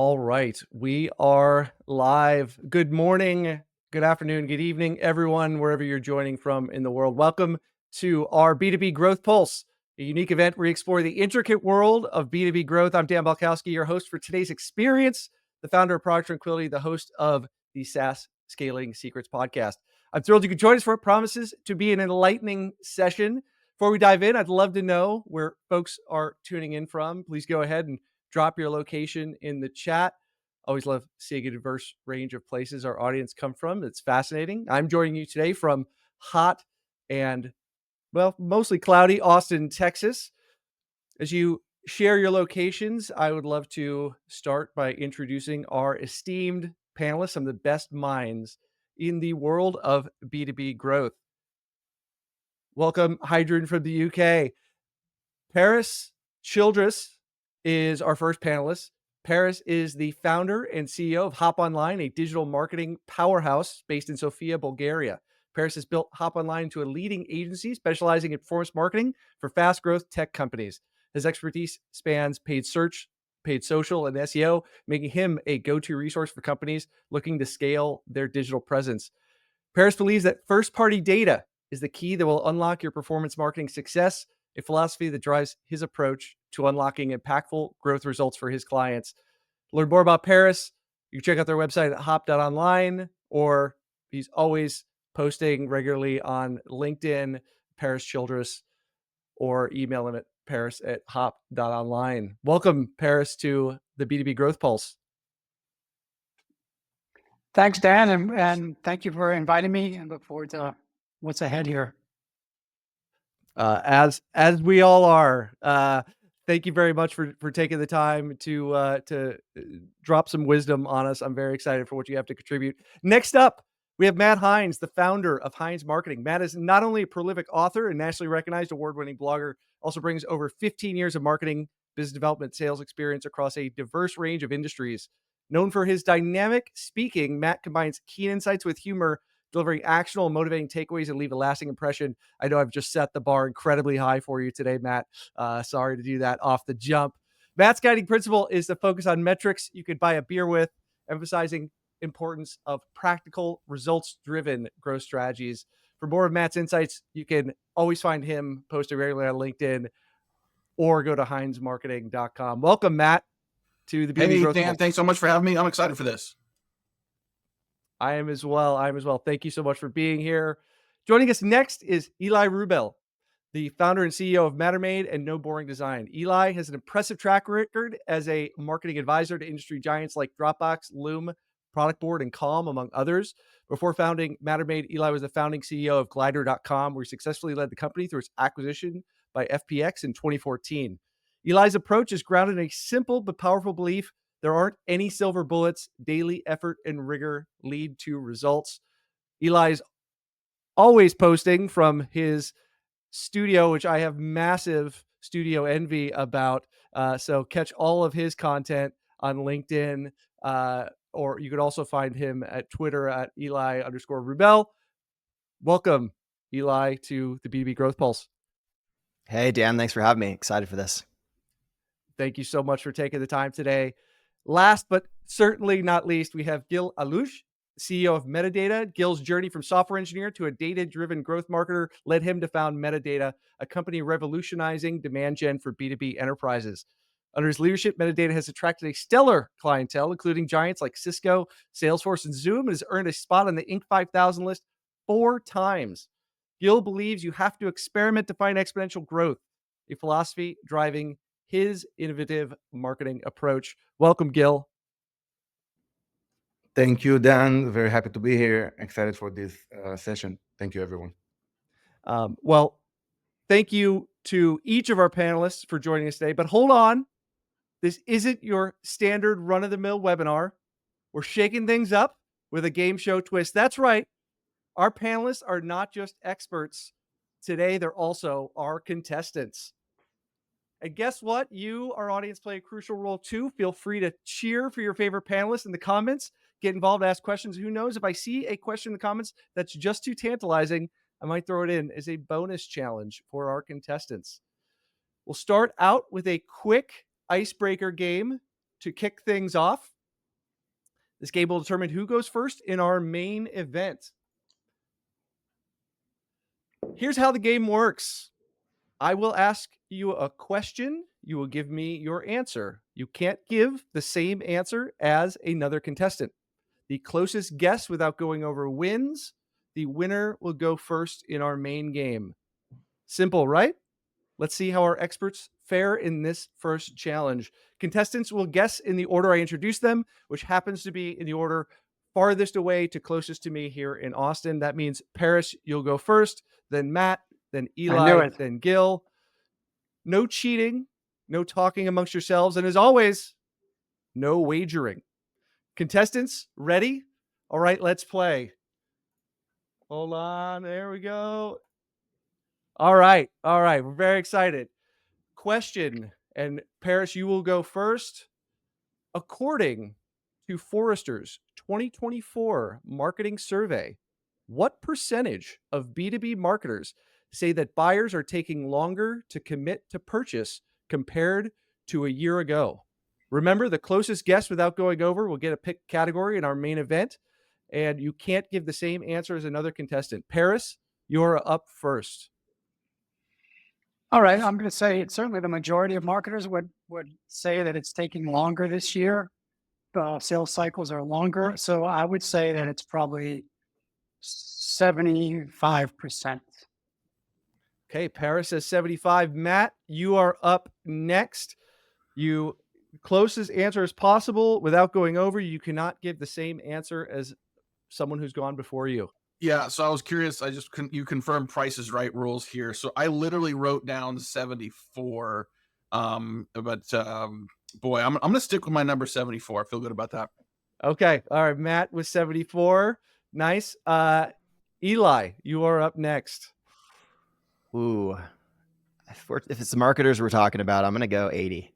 All right, we are live. Good morning, good afternoon, good evening, everyone, wherever you're joining from in the world. Welcome to our B2B Growth Pulse, a unique event where we explore the intricate world of B2B growth. I'm Dan Balcauski, your host for today's experience, the founder of Product Tranquility, the host of the SaaS Scaling Secrets podcast. I'm thrilled you could join us for what promises to be an enlightening session. Before we dive in, I'd love to know where folks are tuning in from. Please go ahead and drop your location in the chat. Always love seeing a diverse range of places our audience come from. It's fascinating. I'm joining you today from hot and, well, mostly cloudy Austin, Texas. As you share your locations, I would love to start by introducing our esteemed panelists, some of the best minds in the world of B2B growth. Welcome, Hydrogen from the UK. Paris Childress is our first panelist. Paris is the founder and CEO of Hop Online, a digital marketing powerhouse based in Sofia, Bulgaria. Paris has built Hop Online into a leading agency specializing in performance marketing for fast growth tech companies. His expertise spans paid search, paid social, and SEO, making him a go-to resource for companies looking to scale their digital presence. Paris believes that first-party data is the key that will unlock your performance marketing success, a philosophy that drives his approach to unlocking impactful growth results for his clients. To learn more about Paris, you can check out their website at hop.online, or he's always posting regularly on LinkedIn, Paris Childress, or email him at paris@hop.online. Welcome, Paris, to the B2B Growth Pulse. Thanks, Dan, and thank you for inviting me, and look forward to what's ahead here. As we all are. Thank you very much for taking the time to drop some wisdom on us. I'm very excited for what you have to contribute. Next up, we have Matt Hines, the founder of Hines Marketing. Matt is not only a prolific author and nationally recognized award-winning blogger, also brings over 15 years of marketing, business development, sales experience across a diverse range of industries. Known for his dynamic speaking, Matt combines keen insights with humor, delivering actionable and motivating takeaways that leave a lasting impression. I know I've just set the bar incredibly high for you today, Matt. Sorry to do that off the jump. Matt's guiding principle is to focus on metrics you could buy a beer with, emphasizing importance of practical, results-driven growth strategies. For more of Matt's insights, you can always find him posted regularly on LinkedIn or go to hinesmarketing.com. Welcome, Matt, to the B2B Hey, Growth Dan, Pulse. thanks so much for having me. I'm excited for this. I am as well. Thank you so much for being here. Joining us next is Eli Rubel, the founder and CEO of Mattermade and No Boring Design. Eli has an impressive track record as a marketing advisor to industry giants like Dropbox, Loom, Product Board, and Calm, among others. Before founding Mattermade, Eli was the founding CEO of Glider.com, where he successfully led the company through its acquisition by FPX in 2014. Eli's approach is grounded in a simple but powerful belief: there aren't any silver bullets. Daily effort and rigor lead to results. Eli's always posting from his studio, which I have massive studio envy about. So catch all of his content on LinkedIn, or you could also find him at Twitter at Eli_Rubel. Welcome, Eli, to the B2B Growth Pulse. Hey, Dan, thanks for having me. Excited for this. Thank you so much for taking the time today. Last but certainly not least, we have Gil Alouche, CEO of Metadata. Gil's journey from software engineer to a data-driven growth marketer led him to found Metadata, a company revolutionizing demand gen for B2B enterprises. Under his leadership, Metadata has attracted a stellar clientele, including giants like Cisco, Salesforce, and Zoom, and has earned a spot on the Inc. 5000 list 4 times. Gil believes you have to experiment to find exponential growth, a philosophy driving his innovative marketing approach. Welcome, Gil. Thank you, Dan. Very happy to be here. Excited for this session. Thank you, everyone. Well, thank you to each of our panelists for joining us today. But hold on. This isn't your standard run-of-the-mill webinar. We're shaking things up with a game show twist. That's right. Our panelists are not just experts. Today, they're also our contestants. And guess what? You, our audience, play a crucial role too. Feel free to cheer for your favorite panelists in the comments. Get involved, ask questions. Who knows? If I see a question in the comments that's just too tantalizing, I might throw it in as a bonus challenge for our contestants. We'll start out with a quick icebreaker game. to kick things off, this game will determine who goes first in our main event. Here's how the game works. I will ask you a question. You will give me your answer. You can't give the same answer as another contestant. The closest guess without going over wins. The winner will go first in our main game. Simple, right? Let's see how our experts fare in this first challenge. Contestants will guess in the order I introduce them, which happens to be in the order farthest away to closest to me here in Austin. That means Paris, you'll go first, then Matt, then knew Eli, it. then Gil. No cheating, no talking amongst yourselves, and as always, no wagering. Contestants, ready? All right, let's play. Hold on, there we go. All right, we're very excited. Question, and Paris, you will go first. According to Forrester's 2024 marketing survey, what percentage of B2B marketers say that buyers are taking longer to commit to purchase compared to a year ago? Remember, the closest guess without going over will get a pick category in our main event, and you can't give the same answer as another contestant. Paris, you're up first. All right, I'm going to say it's certainly the majority of marketers would say that it's taking longer this year. Sales cycles are longer, so I would say that it's probably 75%. Okay, Paris says 75. Matt, you are up next. You closest answer as possible without going over. You cannot give the same answer as someone who's gone before you. Yeah, so I was curious. You confirmed Price is Right rules here. So I literally wrote down 74. Boy, I'm gonna stick with my number 74. I feel good about that. Okay, all right. Matt with 74. Nice. Eli, you are up next. Ooh. If it's the marketers we're talking about, I'm going to go 80.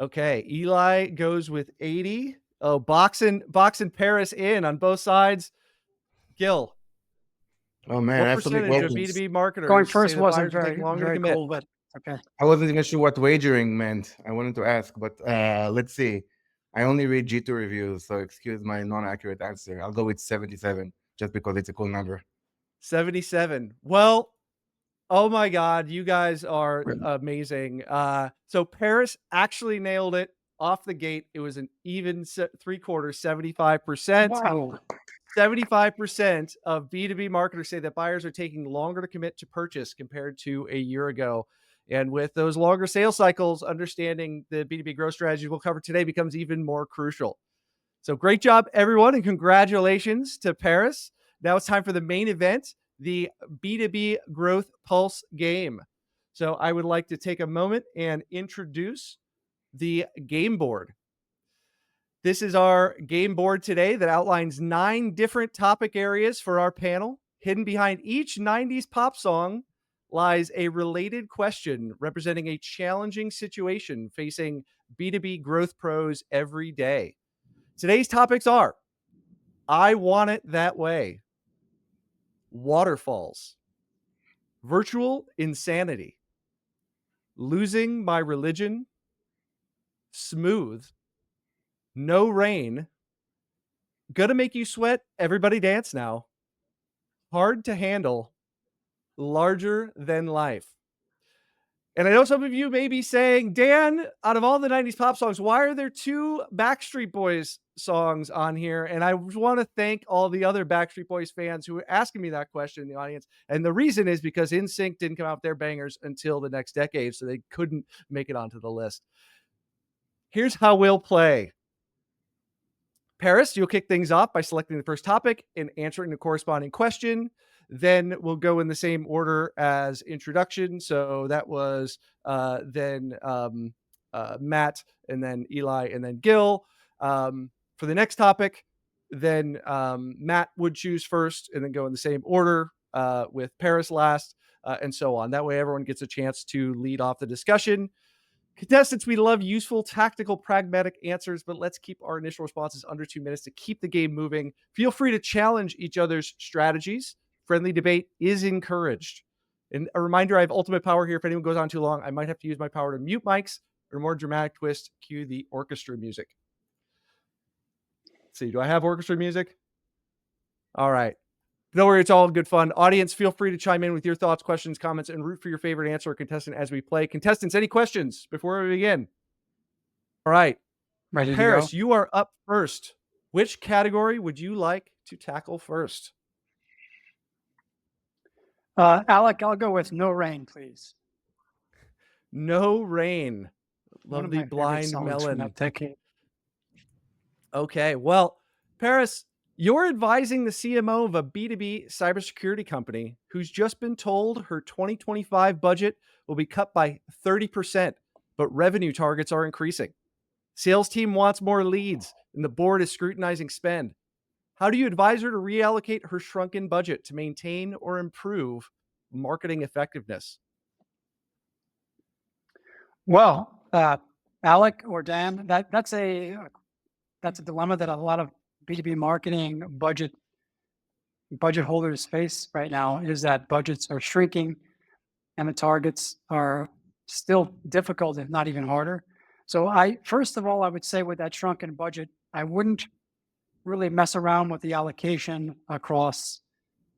Okay, Eli goes with 80. Oh, boxing Paris in on both sides. Gil, Oh man, what I have to make percentage of well, B2B marketers Going say first that wasn't buyers are very, taking longer to very commit? cool, but okay. I wasn't even sure what wagering meant. I wanted to ask, but let's see. I only read G2 reviews, so excuse my non-accurate answer. I'll go with 77, just because it's a cool number. 77. Well, oh my God, you guys are amazing. So Paris actually nailed it off the gate. It was an even 3/4, 75%. Wow. 75% of B2B marketers say that buyers are taking longer to commit to purchase compared to a year ago. And with those longer sales cycles, understanding the B2B growth strategy we'll cover today becomes even more crucial. So great job, everyone, and congratulations to Paris. Now it's time for the main event, the B2B Growth Pulse game. So I would like to take a moment and introduce the game board. This is our game board today that outlines 9 different topic areas for our panel. Hidden behind each 90s pop song lies a related question representing a challenging situation facing B2B growth pros every day. Today's topics are I Want It That Way, waterfalls, virtual insanity, losing my religion, smooth, no rain, gonna make you sweat, everybody dance now, hard to handle, larger than life. And I know some of you may be saying, Dan, out of all the 90s pop songs, why are there 2 Backstreet Boys songs on here? And I want to thank all the other Backstreet Boys fans who are asking me that question in the audience. And the reason is because NSYNC didn't come out with their bangers until the next decade, so they couldn't make it onto the list. Here's how we'll play. Paris, you'll kick things off by selecting the first topic and answering the corresponding question. Then we'll go in the same order as introduction. So that was Matt, and then Eli, and then Gil. For the next topic, then Matt would choose first and then go in the same order with Paris last, and so on. That way everyone gets a chance to lead off the discussion. Contestants, we love useful, tactical, pragmatic answers, but let's keep our initial responses under 2 minutes to keep the game moving. Feel free to challenge each other's strategies. Friendly debate is encouraged. And a reminder, I have ultimate power here. If anyone goes on too long, I might have to use my power to mute mics or a more dramatic twist? Cue the orchestra music. Let's see, do I have orchestra music? All right. Don't worry, it's all good fun. Audience, feel free to chime in with your thoughts, questions, comments, and root for your favorite answer or contestant as we play. Contestants, any questions before we begin? All right. Ready to Paris, go? you are up first. Which category would you like to tackle first? Alec, I'll go with no rain, please. No Rain. One Love of the my favorite Blind songs from Melon. that decade. Okay, well, Paris, you're advising the CMO of a B2B cybersecurity company who's just been told her 2025 budget will be cut by 30%, but revenue targets are increasing. Sales team wants more leads, and the board is scrutinizing spend. How do you advise her to reallocate her shrunken budget to maintain or improve marketing effectiveness? Well, Alec or Dan, that's a dilemma that a lot of B2B marketing budget holders face right now, is that budgets are shrinking and the targets are still difficult, if not even harder. So first of all, I would say with that shrunken budget, I wouldn't really mess around with the allocation across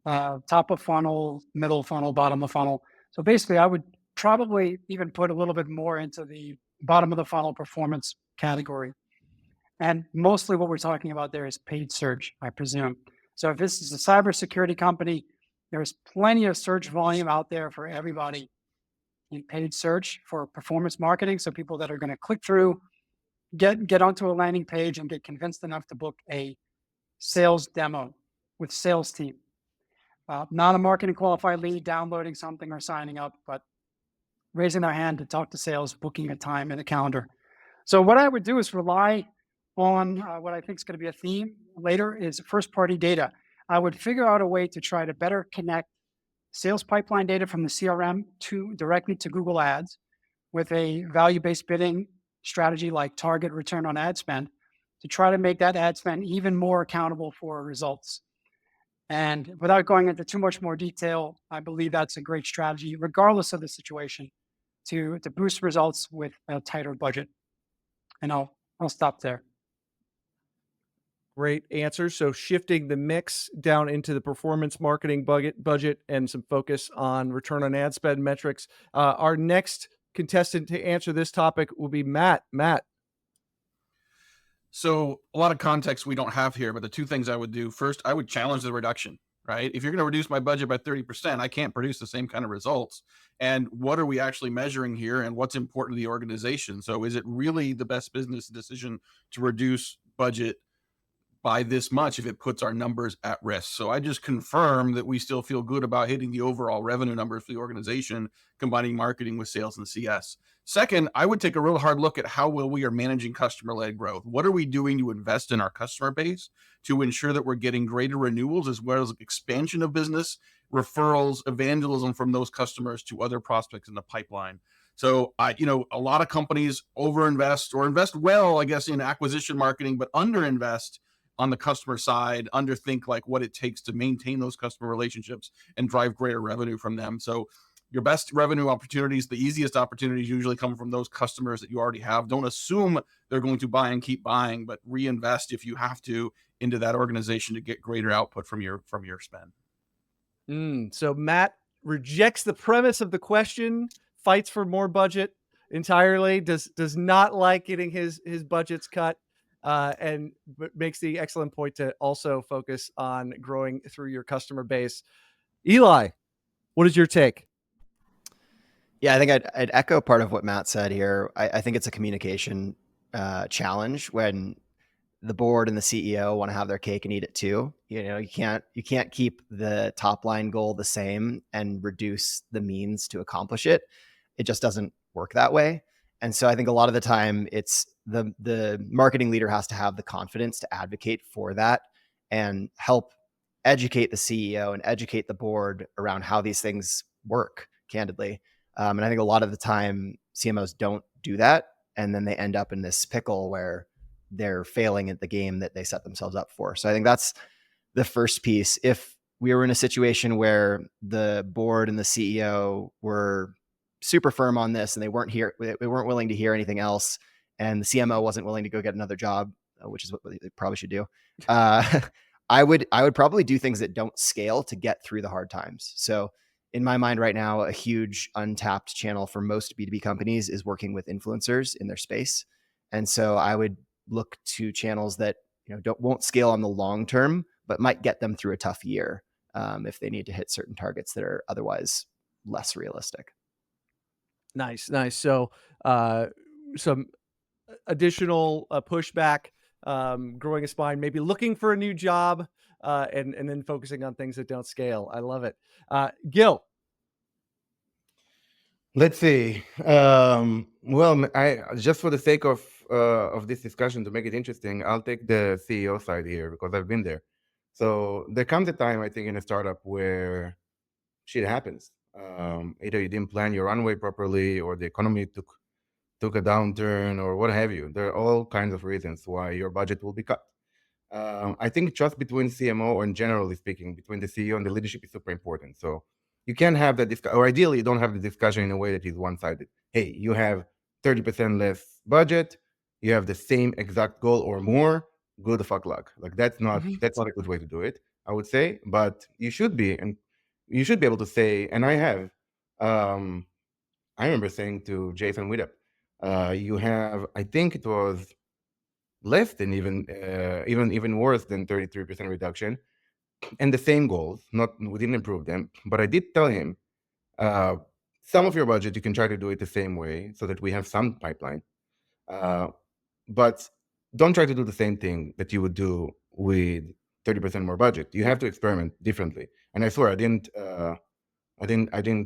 top of funnel, middle funnel, bottom of funnel. So basically, I would probably even put a little bit more into the bottom of the funnel performance category. And mostly what we're talking about there is paid search, I presume. So if this is a cybersecurity company, there's plenty of search volume out there for everybody in paid search for performance marketing. So people that are going to click through, get onto a landing page and get convinced enough to book a sales demo with sales team. Not a marketing qualified lead downloading something or signing up, but raising their hand to talk to sales, booking a time in a calendar. So what I would do is rely on what I think is going to be a theme later is first party data. I would figure out a way to try to better connect sales pipeline data from the CRM directly to Google Ads with a value-based bidding strategy like target return on ad spend to try to make that ad spend even more accountable for results. And without going into too much more detail, I believe that's a great strategy, regardless of the situation, to boost results with a tighter budget. And I'll stop there. Great answer. So shifting the mix down into the performance marketing budget and some focus on return on ad spend metrics. Our next contestant to answer this topic will be Matt. Matt. So a lot of context we don't have here, but the two things I would do first, I would challenge the reduction, right? If you're going to reduce my budget by 30%, I can't produce the same kind of results. And what are we actually measuring here and what's important to the organization? So is it really the best business decision to reduce budget by this much if it puts our numbers at risk? So I just confirm that we still feel good about hitting the overall revenue numbers for the organization, combining marketing with sales and CS. Second, I would take a real hard look at how well we are managing customer-led growth. What are we doing to invest in our customer base to ensure that we're getting greater renewals as well as expansion of business, referrals, evangelism from those customers to other prospects in the pipeline? So a lot of companies overinvest or invest well, I guess, in acquisition marketing, but underinvest on the customer side, underthink like what it takes to maintain those customer relationships and drive greater revenue from them. So your best revenue opportunities, the easiest opportunities usually come from those customers that you already have. Don't assume they're going to buy and keep buying, but reinvest if you have to into that organization to get greater output from your spend. So Matt rejects the premise of the question, fights for more budget entirely, does not like getting his budgets cut, and makes the excellent point to also focus on growing through your customer base. Eli, what is your take? Yeah, I think I'd echo part of what Matt said here. I think it's a communication challenge when the board and the CEO want to have their cake and eat it too. You can't keep the top line goal the same and reduce the means to accomplish it. It just doesn't work that way. And so I think a lot of the time it's the marketing leader has to have the confidence to advocate for that and help educate the CEO and educate the board around how these things work, candidly. And I think a lot of the time CMOs don't do that. And then they end up in this pickle where they're failing at the game that they set themselves up for. So I think that's the first piece. If we were in a situation where the board and the CEO were super firm on this, and they weren't willing to hear anything else, and the CMO wasn't willing to go get another job, which is what they probably should do. I would probably do things that don't scale to get through the hard times. So in my mind right now, a huge untapped channel for most B2B companies is working with influencers in their space. And so I would look to channels that, won't scale on the long term, but might get them through a tough year if they need to hit certain targets that are otherwise less realistic. Nice. So some additional pushback, growing a spine, maybe looking for a new job, and then focusing on things that don't scale. I love it. Gil. Let's see. Well, I just for the sake of this discussion, to make it interesting, I'll take the CEO side here because I've been there. So there comes a time, I think, in a startup where shit happens. Either you didn't plan your runway properly, or the economy took a downturn, or what have you. There are all kinds of reasons why your budget will be cut. I think trust between CMO, or generally speaking, between the CEO and the leadership, is super important. So you can't have that discussion, or ideally, you don't have the discussion in a way that is one-sided. Hey, you have 30% less budget, you have the same exact goal or more. Good the fuck luck. Like that's not a good way to do it, I would say. But you should be, and you should be able to say, and I have. I remember saying to Jason Widup, you have, I think it was less than even worse than 33% reduction, and the same goals. We didn't improve them, but I did tell him, some of your budget you can try to do it the same way so that we have some pipeline, but don't try to do the same thing that you would do with 30% more budget. You have to experiment differently. And I swear I didn't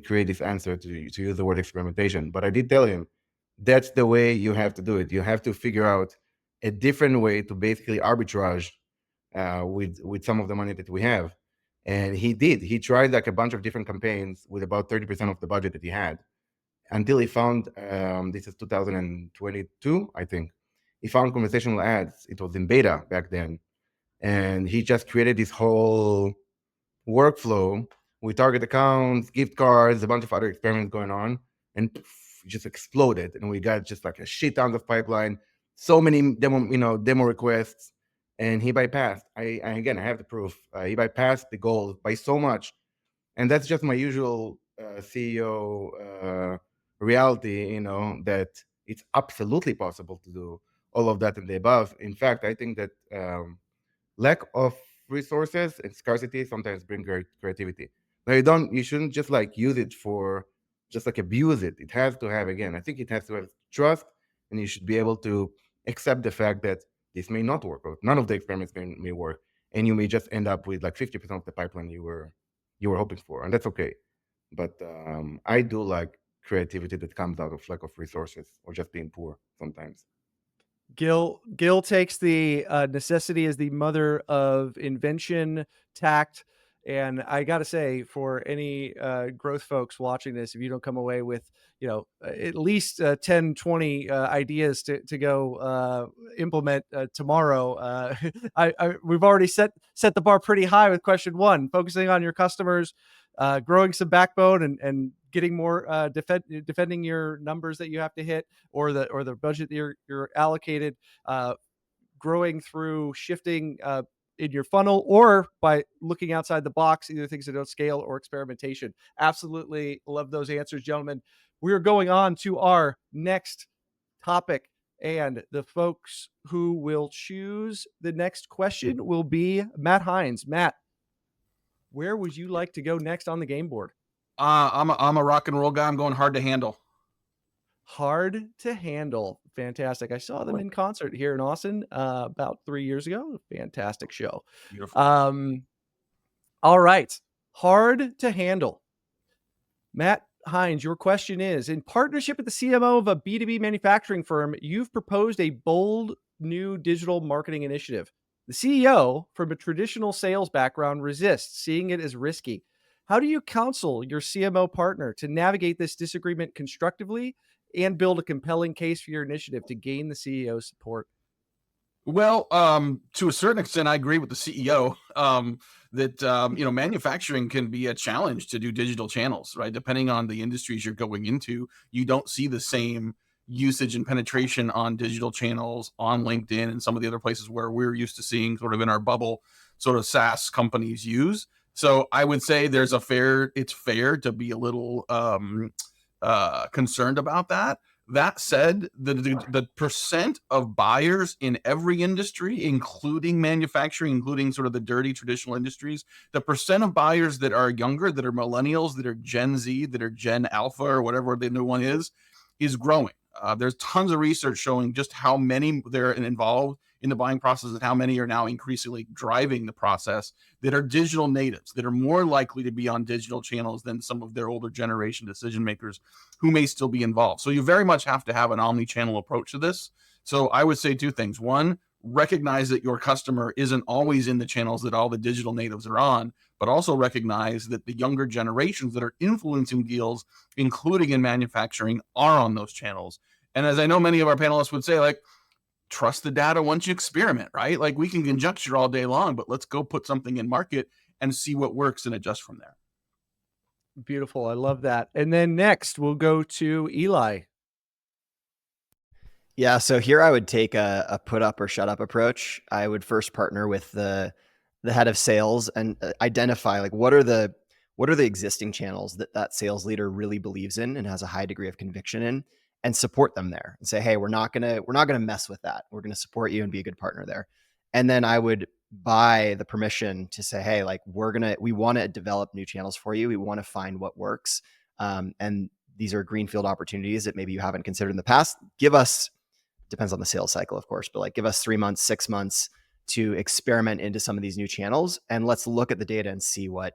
create this answer to use the word experimentation, but I did tell him that's the way you have to do it. You have to figure out a different way to basically arbitrage with some of the money that we have. And he did. He tried like a bunch of different campaigns with about 30% of the budget that he had, until he found, this is 2022, I think. He found conversational ads. It was in beta back then. And he just created this whole workflow with target accounts, gift cards, a bunch of other experiments going on, and it just exploded. And we got just like a shit ton of pipeline, so many demo requests, and he bypassed. I have the proof. He bypassed the goal by so much, and that's just my usual CEO reality. That it's absolutely possible to do all of that and the above. In fact, I think that lack of resources and scarcity sometimes bring great creativity. Now you shouldn't just like use it for just like abuse it. It has to have, again, I think it has to have trust, and you should be able to accept the fact that this may not work, or none of the experiments may work, and you may just end up with like 50% of the pipeline you were hoping for, and that's okay. But I do like creativity that comes out of lack of resources or just being poor sometimes. Gil takes the necessity as the mother of invention, tact, and I got to say, for any growth folks watching this, if you don't come away with at least 10, 20 ideas to go implement tomorrow, we've already set the bar pretty high with question 1, focusing on your customers, growing some backbone, and getting more defending your numbers that you have to hit, or the budget that you're allocated, growing through shifting in your funnel, or by looking outside the box, either things that don't scale or experimentation. Absolutely love those answers, gentlemen. We are going on to our next topic, and the folks who will choose the next question will be Matt Hines. Matt, where would you like to go next on the game board? I'm a rock and roll guy. I'm going hard to handle. Hard to handle. Fantastic. I saw them in concert here in Austin about 3 years ago. Fantastic show. Beautiful. All right. Hard to handle. Matt Hines, your question is, in partnership with the CMO of a B2B manufacturing firm, you've proposed a bold new digital marketing initiative. The CEO, from a traditional sales background, resists, seeing it as risky. How do you counsel your CMO partner to navigate this disagreement constructively and build a compelling case for your initiative to gain the CEO's support? Well, to a certain extent, I agree with the CEO. that manufacturing can be a challenge to do digital channels, right? Depending on the industries you're going into, you don't see the same usage and penetration on digital channels on LinkedIn and some of the other places where we're used to seeing sort of in our bubble sort of SaaS companies use. So I would say it's fair to be a little concerned about that. That said, the percent of buyers in every industry, including manufacturing, including sort of the dirty traditional industries, the percent of buyers that are younger, that are millennials, that are Gen Z, that are Gen Alpha, or whatever the new one is growing. There's tons of research showing just how many they're involved in the buying process and how many are now increasingly driving the process that are digital natives, that are more likely to be on digital channels than some of their older generation decision makers who may still be involved. So you very much have to have an omni-channel approach to this. So I would say two things. One, recognize that your customer isn't always in the channels that all the digital natives are on, but also recognize that the younger generations that are influencing deals, including in manufacturing, are on those channels. And as I know many of our panelists would say, like, trust the data once you experiment, right? Like, we can conjecture all day long, but let's go put something in market and see what works and adjust from there. Beautiful. I love that. And then next we'll go to Eli. Yeah, so here I would take a put up or shut up approach. I would first partner with the head of sales and identify like what are the existing channels that sales leader really believes in and has a high degree of conviction in, and support them there and say, hey, we're not gonna mess with that. We're gonna support you and be a good partner there. And then I would buy the permission to say, hey, like we want to develop new channels for you. We want to find what works, and these are greenfield opportunities that maybe you haven't considered in the past. Give us, depends on the sales cycle, of course, but like give us 3 months, 6 months to experiment into some of these new channels, and let's look at the data and see what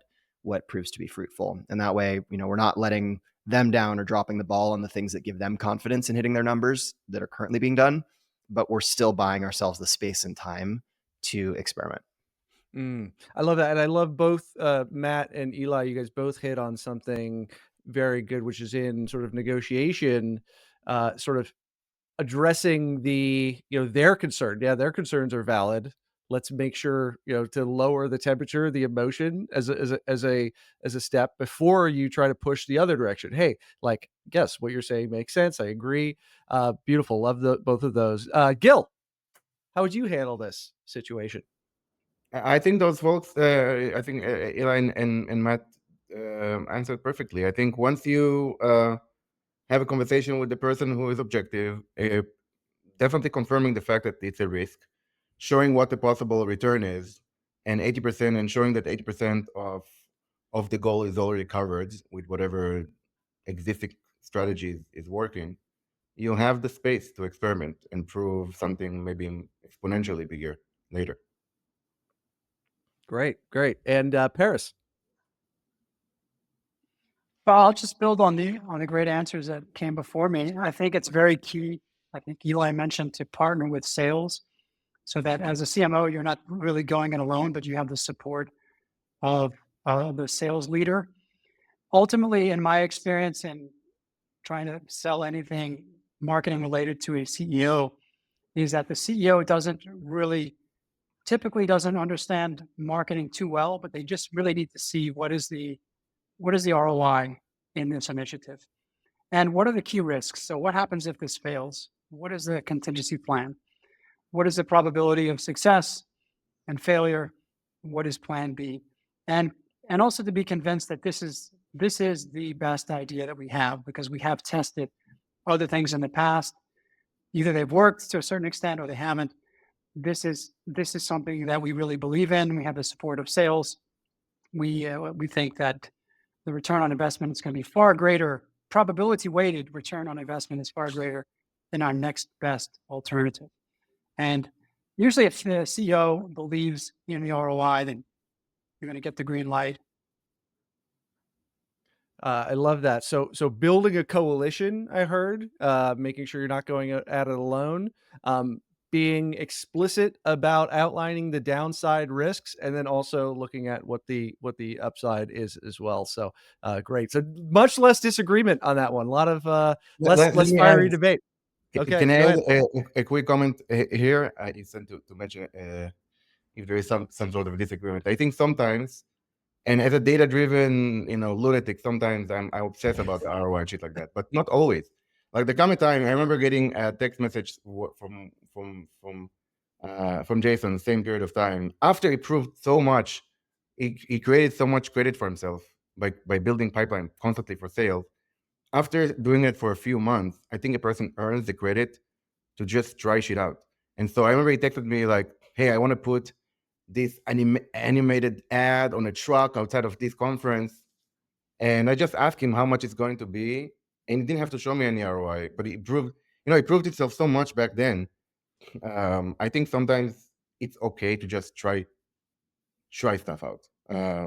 proves to be fruitful. And that way, we're not letting them down or dropping the ball on the things that give them confidence in hitting their numbers that are currently being done, but we're still buying ourselves the space and time to experiment. I love that. And I love both Matt and Eli. You guys both hit on something very good, which is in sort of negotiation, sort of addressing their concern. Yeah, their concerns are valid. Let's make sure, to lower the temperature, the emotion as a step before you try to push the other direction. Hey, like, guess what you're saying makes sense. I agree. Beautiful. Love both of those. Gil, how would you handle this situation? I think those folks, I think Eli and Matt answered perfectly. I think once you have a conversation with the person who is objective, definitely confirming the fact that it's a risk, showing what the possible return is, and 80%, and showing that 80% of the goal is already covered with whatever existing strategy is working, you'll have the space to experiment and prove something maybe exponentially bigger later. Great. And Paris. Well, I'll just build on the great answers that came before me. I think it's very key. I think Eli mentioned to partner with sales, so that as a CMO, you're not really going it alone, but you have the support of the sales leader. Ultimately, in my experience in trying to sell anything marketing related to a CEO, is that the CEO typically doesn't understand marketing too well, but they just really need to see what is the ROI in this initiative, and what are the key risks. So what happens if this fails? What is the contingency plan? What is the probability of success and failure? What is plan B? And also to be convinced that this is the best idea that we have, because we have tested other things in the past. Either they've worked to a certain extent or they haven't. This is something that we really believe in. We have the support of sales. We think that the return on investment is going to be far greater. Probability weighted return on investment is far greater than our next best alternative. And usually if the CEO believes in the ROI, then you're going to get the green light. I love that. So building a coalition, I heard, making sure you're not going at it alone, being explicit about outlining the downside risks, and then also looking at what the upside is as well. So great. So much less disagreement on that one. A lot of less fiery debate. Okay, Can I go add ahead. a quick comment here? I just want to mention, if there is some sort of disagreement. I think sometimes, and as a data-driven, lunatic, sometimes I obsess about the ROI and shit like that, but not always. Like there come a time, I remember getting a text message from Jason, same period of time. After he proved so much, he created so much credit for himself by building pipeline constantly for sales. After doing it for a few months, I think a person earns the credit to just try shit out. And so I remember he texted me like, hey, I want to put this animated ad on a truck outside of this conference. And I just asked him how much it's going to be. And he didn't have to show me any ROI, but it proved itself so much back then. I think sometimes it's okay to just try stuff out.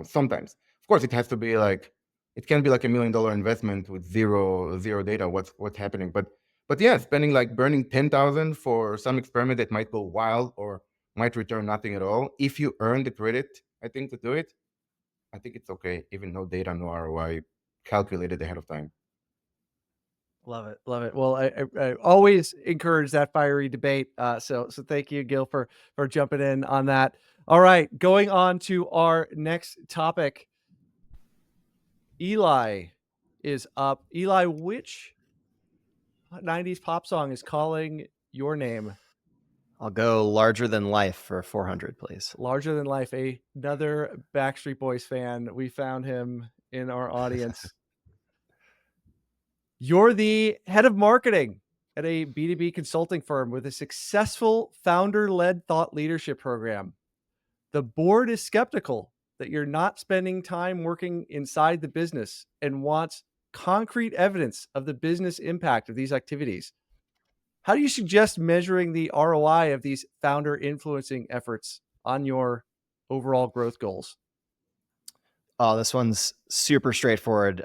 Sometimes, of course, it has to be like, it can be like $1 million investment with zero data. What's happening? But yeah, spending like burning 10,000 for some experiment that might go wild or might return nothing at all. If you earn the credit, I think, to do it, I think it's okay. Even no data, no ROI calculated ahead of time. Love it. Love it. Well, I always encourage that fiery debate. So thank you, Gil, for jumping in on that. All right, going on to our next topic. Eli is up. Eli, which 90s pop song is calling your name? I'll go Larger Than Life for 400, please. Larger Than Life, another Backstreet Boys fan. We found him in our audience. You're the head of marketing at a B2B consulting firm with a successful founder-led thought leadership program. The board is skeptical that you're not spending time working inside the business and wants concrete evidence of the business impact of these activities. How do you suggest measuring the ROI of these founder influencing efforts on your overall growth goals? Oh, this one's super straightforward.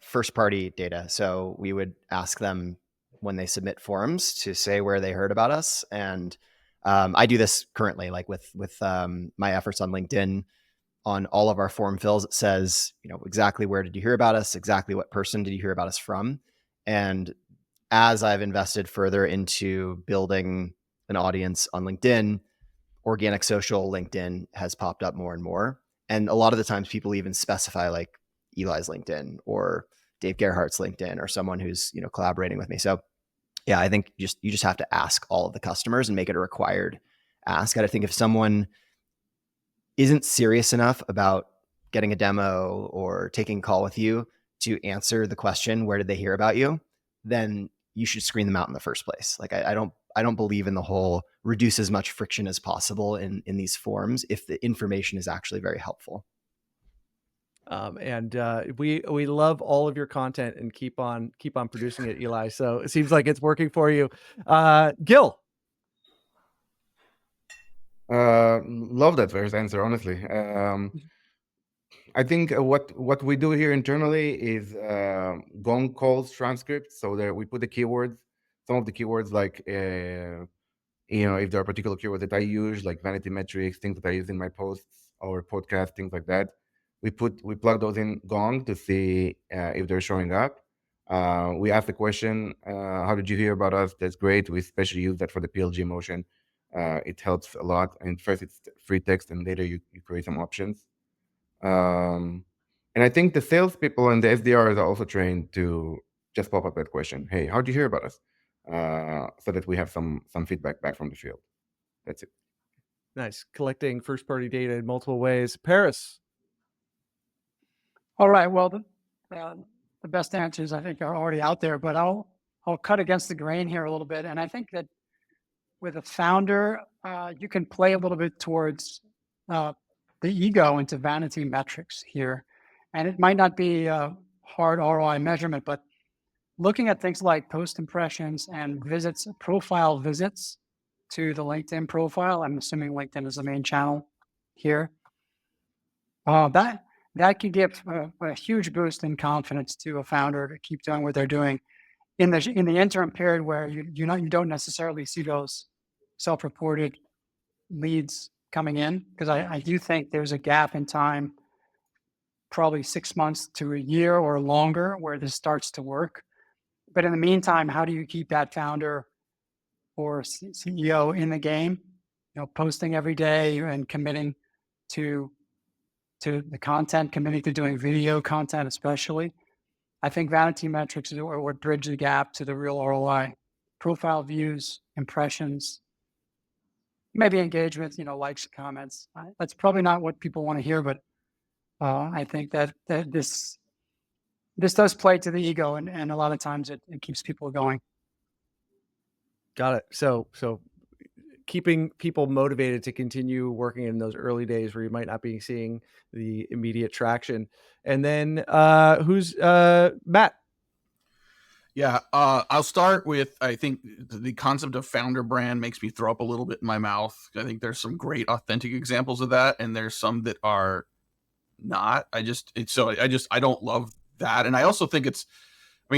First party data. So we would ask them when they submit forms to say where they heard about us. And I do this currently, like with my efforts on LinkedIn. On all of our form fills, it says, exactly where did you hear about us? Exactly what person did you hear about us from? And as I've invested further into building an audience on LinkedIn, organic social LinkedIn has popped up more and more. And a lot of the times people even specify like Eli's LinkedIn or Dave Gerhardt's LinkedIn or someone who's, collaborating with me. So yeah, I think you just have to ask all of the customers and make it a required ask. I think if someone isn't serious enough about getting a demo or taking a call with you to answer the question, where did they hear about you? Then you should screen them out in the first place. Like I don't believe in the whole reduce as much friction as possible in these forms if the information is actually very helpful. We love all of your content and keep on producing it, Eli. So it seems like it's working for you. Gil. Love that first answer, honestly. I think what we do here internally is Gong calls transcripts. So there we put the keywords, some of the keywords like if there are particular keywords that I use, like vanity metrics, things that I use in my posts or podcast, things like that. We plug those in Gong to see if they're showing up. We ask the question, how did you hear about us? That's great. We especially use that for the PLG motion. It helps a lot. And first it's free text, and later you create some options. And I think the salespeople and the SDRs are also trained to just pop up that question. Hey, how did you hear about us? So that we have some feedback back from the field. That's it. Nice. Collecting first party data in multiple ways. Paris. All right. Well, the best answers I think are already out there, but I'll cut against the grain here a little bit. And I think that with a founder, you can play a little bit towards the ego into vanity metrics here. And it might not be a hard ROI measurement, but looking at things like post impressions and visits, profile visits to the LinkedIn profile. I'm assuming LinkedIn is the main channel here. That can give a huge boost in confidence to a founder to keep doing what they're doing in the interim period where you don't necessarily see those self-reported leads coming in, because I do think there's a gap in time, probably 6 months to a year or longer, where this starts to work. But in the meantime, how do you keep that founder or CEO in the game posting every day and committing to the content, committing to doing video content, especially. I think vanity metrics would bridge the gap to the real ROI. Profile views, impressions, maybe engagement, likes, comments. That's probably not what people want to hear, but I think that this does play to the ego, and a lot of times it keeps people going. Got it. So keeping people motivated to continue working in those early days where you might not be seeing the immediate traction. And then who's Matt? Yeah, I'll start with, I think the concept of founder brand makes me throw up a little bit in my mouth. I think there's some great authentic examples of that, and there's some that are not. I don't love that. And I also think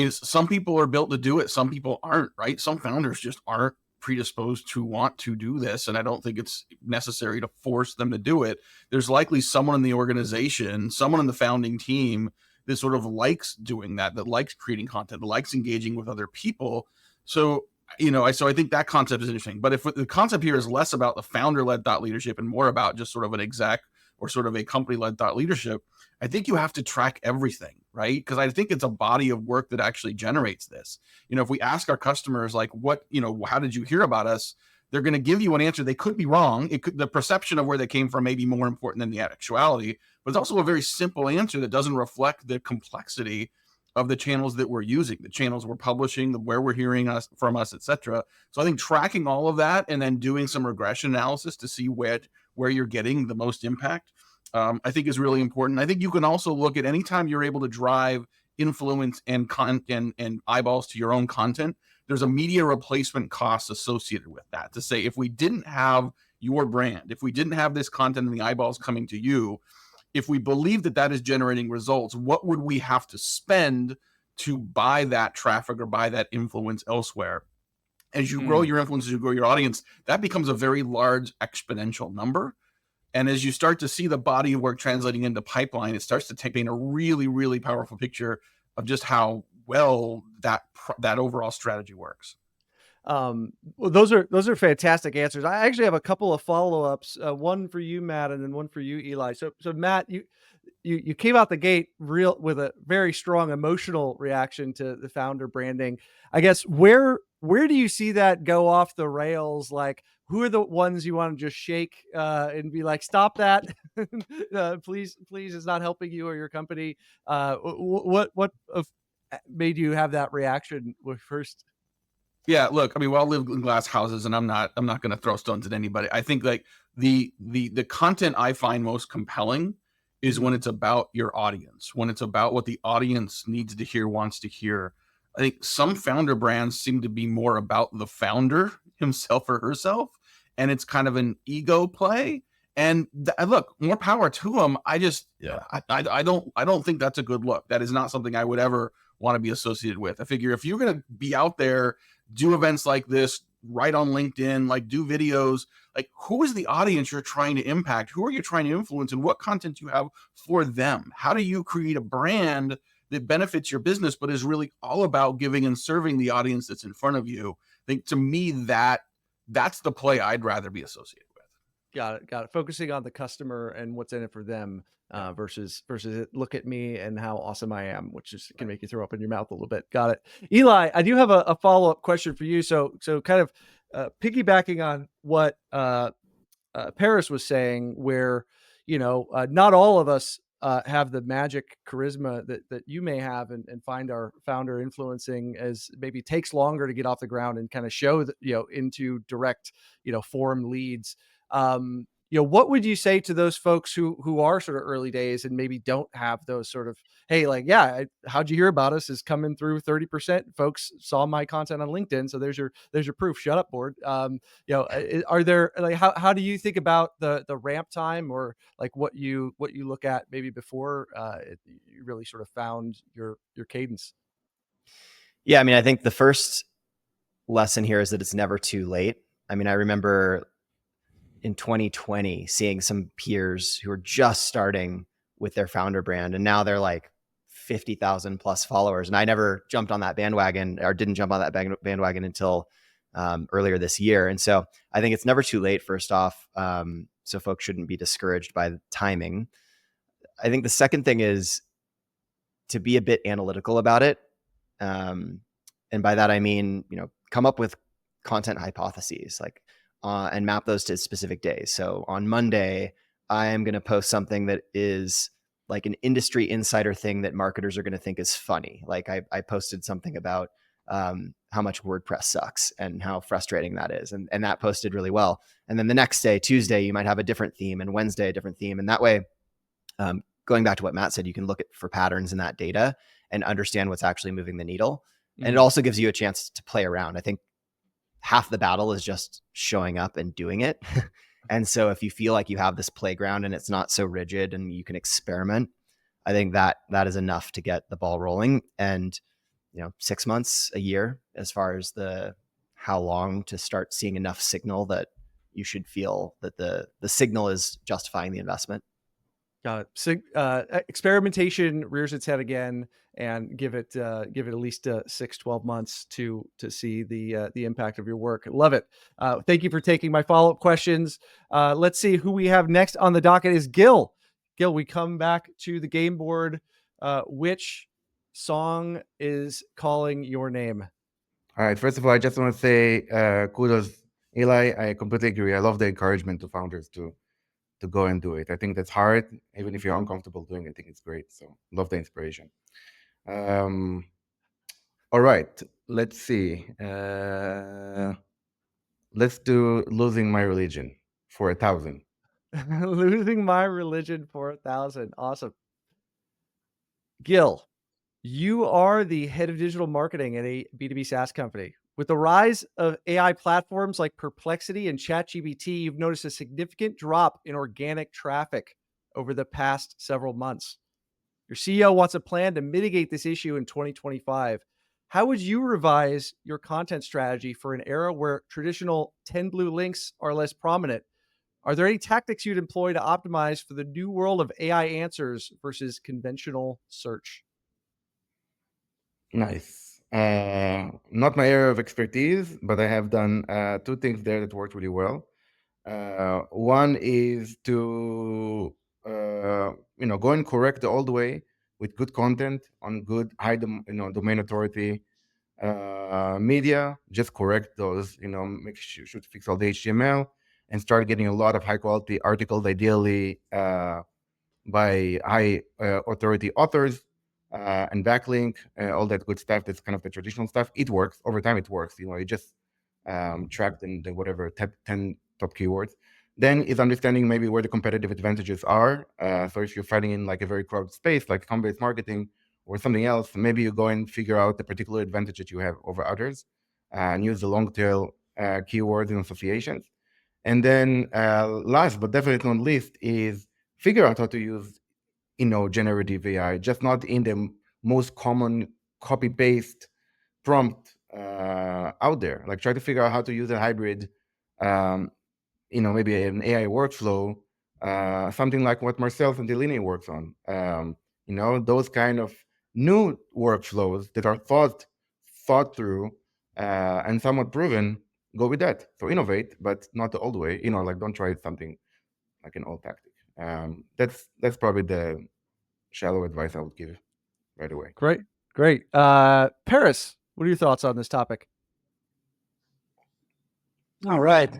some people are built to do it. Some people aren't, right? Some founders just aren't predisposed to want to do this. And I don't think it's necessary to force them to do it. There's likely someone in the organization, someone in the founding team that sort of likes doing that likes creating content, that likes engaging with other people. So, so I think that concept is interesting. But if the concept here is less about the founder-led thought leadership and more about just sort of an exec or sort of a company-led thought leadership, I think you have to track everything, right? Because I think it's a body of work that actually generates this. If we ask our customers, like, how did you hear about us? They're going to give you an answer. They could be wrong. The perception of where they came from may be more important than the actuality, but it's also a very simple answer that doesn't reflect the complexity of the channels that we're using, the channels we're publishing, where we're hearing from us, etc. So I think tracking all of that and then doing some regression analysis to see where you're getting the most impact, I think is really important. I think you can also look at anytime you're able to drive influence and content and eyeballs to your own content, there's a media replacement cost associated with that. To say, if we didn't have your brand, if we didn't have this content and the eyeballs coming to you, if we believe that is generating results, what would we have to spend to buy that traffic or buy that influence elsewhere? As you grow your influence, as you grow your audience, that becomes a very large exponential number. And as you start to see the body of work translating into pipeline, it starts to paint a really, really powerful picture of just how well that overall strategy works. Well, those are fantastic answers. I actually have a couple of follow-ups, one for you, Matt, and then one for you, Eli. So Matt, you came out the gate with a very strong emotional reaction to the founder branding. I guess where do you see that go off the rails? Like, who are the ones you want to just shake and be like, stop that, please, it's not helping you or your company? What made you have that reaction first? Yeah, look, we all live in glass houses, and I'm not going to throw stones at anybody. I think like the content I find most compelling is when it's about your audience, when it's about what the audience needs to hear, wants to hear. I think some founder brands seem to be more about the founder himself or herself, and it's kind of an ego play. And look, more power to them. I don't think that's a good look. That is not something I would ever want to be associated with. I figure if you're going to be out there, do events like this, write on LinkedIn, like do videos, like who is the audience you're trying to impact? Who are you trying to influence, and what content do you have for them? How do you create a brand that benefits your business, but is really all about giving and serving the audience that's in front of you? I think to me, that's the play I'd rather be associated with. Got it. Focusing on the customer and what's in it for them versus look at me and how awesome I am, which can make you throw up in your mouth a little bit. Got it. Eli, I do have a follow-up question for you. So kind of piggybacking on what Paris was saying, where, not all of us have the magic charisma that you may have and find our founder influencing as maybe takes longer to get off the ground and kind of show that, into direct, form leads. What would you say to those folks who are sort of early days and maybe don't have those sort of, hey, like, yeah, how'd you hear about us is coming through 30%. Folks saw my content on LinkedIn. So there's your proof. Shut up, board. Are there, like, how do you think about the ramp time, or like what you look at maybe before you really sort of found your cadence? Yeah. I think the first lesson here is that it's never too late. I remember in 2020 seeing some peers who were just starting with their founder brand, and now they're like 50,000 plus followers. And I never jumped on that bandwagon, or didn't jump on that bandwagon until earlier this year. And so I think it's never too late, first off. So folks shouldn't be discouraged by the timing. I think the second thing is to be a bit analytical about it. And by that, I mean, come up with content hypotheses, and map those to specific days. So on Monday, I am going to post something that is like an industry insider thing that marketers are going to think is funny. Like I posted something about how much WordPress sucks and how frustrating that is. And that posted really well. And then the next day, Tuesday, you might have a different theme, and Wednesday, a different theme. And that way, going back to what Matt said, you can look for patterns in that data and understand what's actually moving the needle. And it also gives you a chance to play around. I think half the battle is just showing up and doing it. And so if you feel like you have this playground and it's not so rigid and you can experiment, I think that is enough to get the ball rolling. And 6 months, a year, as far as how long to start seeing enough signal that you should feel that the signal is justifying the investment. Got it. So, experimentation rears its head again, and give it at least 6-12 months to see the impact of your work. Love it. Thank you for taking my follow-up questions. Let's see who we have next on the docket is Gil. Gil, we come back to the game board. Which song is calling your name? All right. First of all, I just want to say kudos, Eli. I completely agree. I love the encouragement to founders to go and do it. I think that's hard, even if you're uncomfortable doing it. I think it's great. So love the inspiration. All right, let's see. Let's do Losing My Religion for 1,000. Losing My Religion for 1,000. Awesome. Gil, you are the head of digital marketing at a B2B SaaS company. With the rise of AI platforms like Perplexity and ChatGPT, you've noticed a significant drop in organic traffic over the past several months. Your CEO wants a plan to mitigate this issue in 2025. How would you revise your content strategy for an era where traditional 10 blue links are less prominent? Are there any tactics you'd employ to optimize for the new world of AI answers versus conventional search? Nice. Not my area of expertise, but I have done 2 things there that worked really well. One is to go and correct the old way with good content on good high domain authority media. Just correct those. Make sure you should fix all the HTML and start getting a lot of high quality articles, ideally by high authority authors. And backlink, all that good stuff. That's kind of the traditional stuff. It works over time. It works. You just track the whatever 10 top keywords. Then is understanding maybe where the competitive advantages are. So if you're fighting in like a very crowded space, like account-based marketing or something else, maybe you go and figure out the particular advantage that you have over others, and use the long tail keywords and associations. And then last but definitely not least is figure out how to use generative AI, just not in the most common copy-paste prompt out there. Like try to figure out how to use a hybrid, maybe an AI workflow, something like what Marcel and Delaney works on. Those kind of new workflows that are thought through and somewhat proven, go with that. So innovate, but not the old way. Don't try something like an old tactic. That's probably the shallow advice I would give right away. Great. Paris, what are your thoughts on this topic? All right.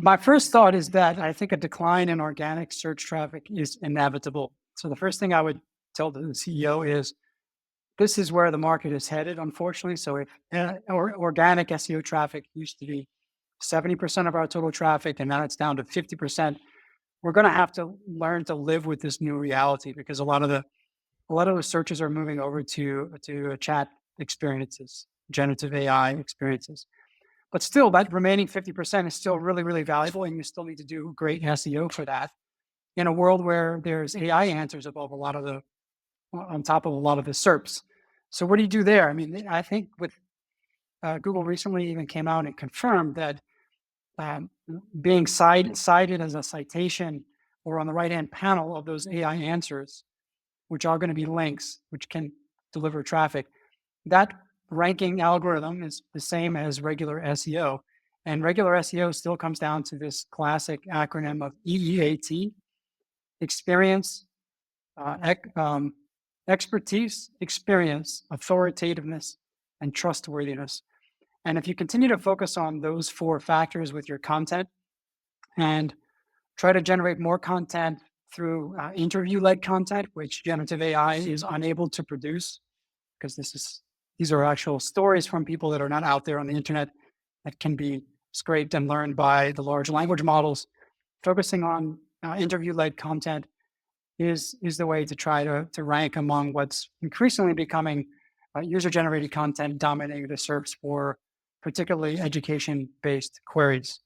My first thought is that I think a decline in organic search traffic is inevitable. So the first thing I would tell the CEO is this is where the market is headed, unfortunately. So if organic SEO traffic used to be 70% of our total traffic, and now it's down to 50%, we're going to have to learn to live with this new reality, because a lot of those searches are moving over to chat experiences, generative AI experiences. But still, that remaining 50% is still really, really valuable, and you still need to do great SEO for that in a world where there's AI answers on top of a lot of the SERPs. So what do you do there? I mean, I think with Google recently even came out and confirmed that being cited as a citation or on the right-hand panel of those AI answers, which are going to be links, which can deliver traffic, that ranking algorithm is the same as regular SEO. And regular SEO still comes down to this classic acronym of EEAT: experience, expertise, experience, authoritativeness, and trustworthiness. And if you continue to focus on those 4 factors with your content and try to generate more content through interview-led content, which generative AI is unable to produce, because these are actual stories from people that are not out there on the internet that can be scraped and learned by the large language models. Focusing on interview-led content is the way to try to rank among what's increasingly becoming user-generated content dominating the SERPs for particularly education-based queries.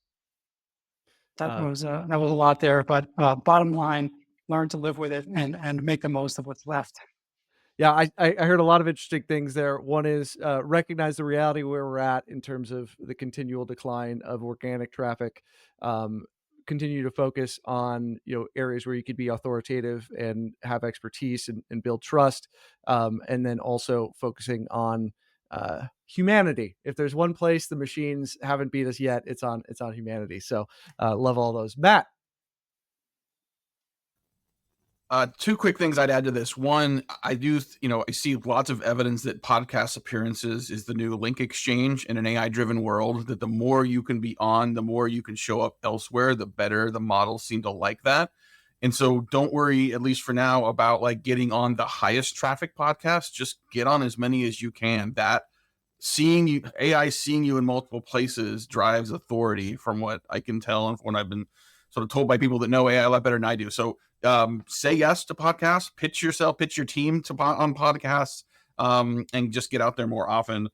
That was a lot there, but bottom line, learn to live with it and make the most of what's left. Yeah, I heard a lot of interesting things there. One is recognize the reality where we're at in terms of the continual decline of organic traffic. Continue to focus on areas where you could be authoritative and have expertise and build trust, and then also focusing on humanity. If there's one place the machines haven't beat us yet, it's on humanity. So love all those. Matt. 2 quick things I'd add to this. One, I see lots of evidence that podcast appearances is the new link exchange in an AI-driven world, that the more you can be on, the more you can show up elsewhere, the better. The models seem to like that. And so don't worry, at least for now, about like getting on the highest traffic podcasts. Just get on as many as you can. That AI seeing you in multiple places drives authority, from what I can tell and when I've been sort of told by people that know AI a lot better than I do. So say yes to podcasts, pitch your team on podcasts, and just get out there more often.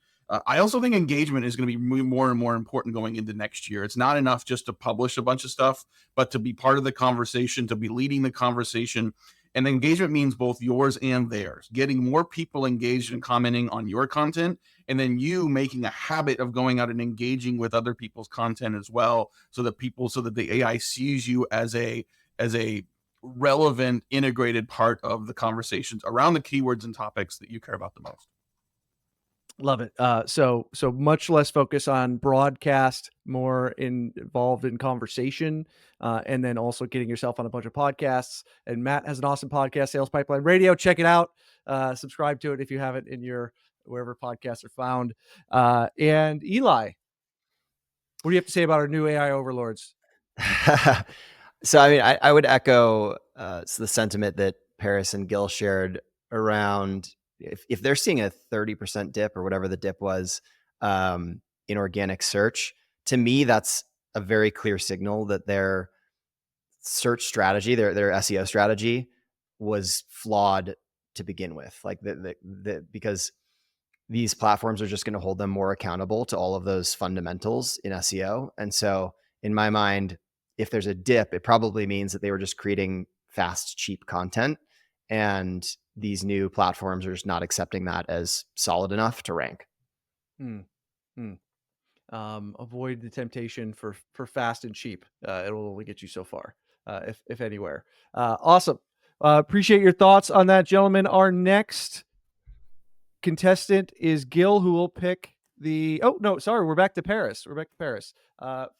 I also think engagement is going to be more and more important going into next year. It's not enough just to publish a bunch of stuff, but to be part of the conversation, to be leading the conversation. And engagement means both yours and theirs, getting more people engaged and commenting on your content, and then you making a habit of going out and engaging with other people's content as well, so that the AI sees you as a relevant, integrated part of the conversations around the keywords and topics that you care about the most. Love it. So much less focus on broadcast, more involved in conversation, and then also getting yourself on a bunch of podcasts. And Matt has an awesome podcast, Sales Pipeline Radio. Check it out. Subscribe to it if you haven't in your wherever podcasts are found. And Eli, what do you have to say about our new AI overlords? So, I mean, I would echo the sentiment that Paris and Gil shared around if they're seeing a 30% dip or whatever the dip was in organic search. To me, that's a very clear signal that their search strategy, their SEO strategy, was flawed to begin with. Like because these platforms are just going to hold them more accountable to all of those fundamentals in SEO. And so, in my mind, if there's a dip, it probably means that they were just creating fast, cheap content, and these new platforms are just not accepting that as solid enough to rank. Avoid the temptation for fast and cheap. It'll only get you so far, if anywhere. Awesome. Appreciate your thoughts on that, gentlemen. Our next contestant is Gil, who will pick we're back to Paris.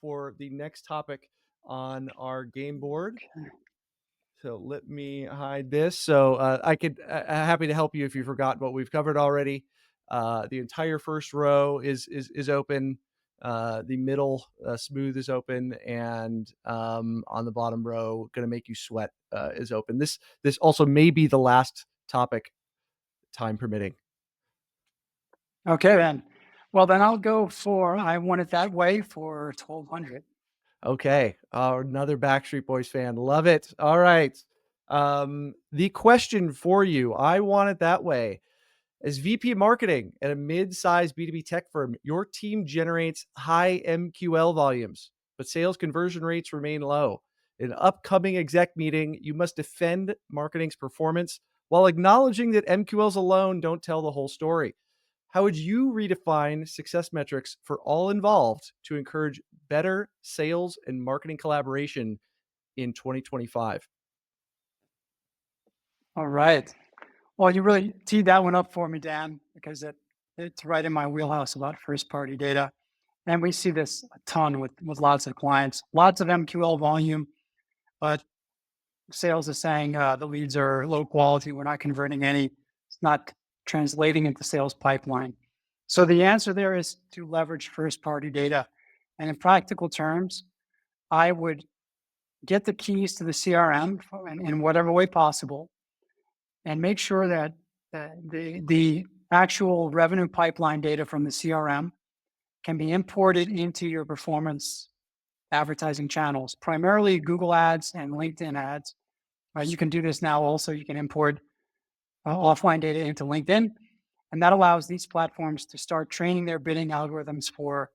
For the next topic on our game board. So let me hide this. So I'm happy to help you if you forgot what we've covered already. The entire first row is open. The middle smooth is open, and on the bottom row, gonna make you sweat is open. This also may be the last topic, time permitting. Okay, then. Well, then I'll go for I Want It That Way for 1,200. Okay. Another Backstreet Boys fan. Love it. All right. The question for you, I Want It That Way. As VP of Marketing at a mid-sized B2B tech firm, your team generates high MQL volumes, but sales conversion rates remain low. In an upcoming exec meeting, you must defend marketing's performance while acknowledging that MQLs alone don't tell the whole story. How would you redefine success metrics for all involved to encourage better sales and marketing collaboration in 2025? All right. Well, you really teed that one up for me, Dan, because it it's right in my wheelhouse about first-party data. And we see this a ton with lots of clients, lots of MQL volume, but sales is saying the leads are low quality. We're not converting any. It's not translating into sales pipeline. So the answer there is to leverage first-party data. And in practical terms, I would get the keys to the CRM in whatever way possible, and make sure that the actual revenue pipeline data from the CRM can be imported into your performance advertising channels, primarily Google ads and LinkedIn ads. You can do this now also. You can import offline data into LinkedIn, and that allows these platforms to start training their bidding algorithms for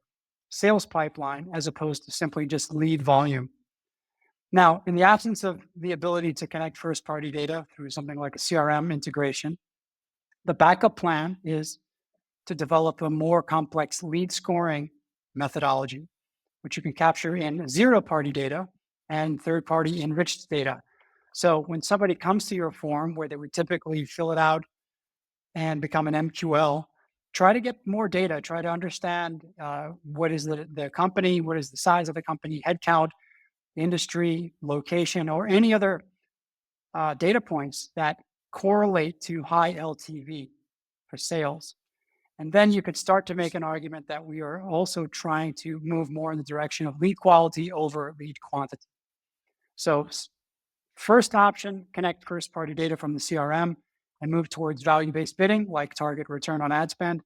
sales pipeline as opposed to simply just lead volume. Now, in the absence of the ability to connect first-party data through something like a CRM integration, the backup plan is to develop a more complex lead scoring methodology, which you can capture in zero-party data and third-party enriched data. So when somebody comes to your form where they would typically fill it out and become an MQL, try to get more data, try to understand what is the company, what is the size of the company, headcount, industry, location, or any other data points that correlate to high LTV for sales. And then you could start to make an argument that we are also trying to move more in the direction of lead quality over lead quantity. So first option, connect first-party data from the CRM and move towards value-based bidding, like target return on ad spend.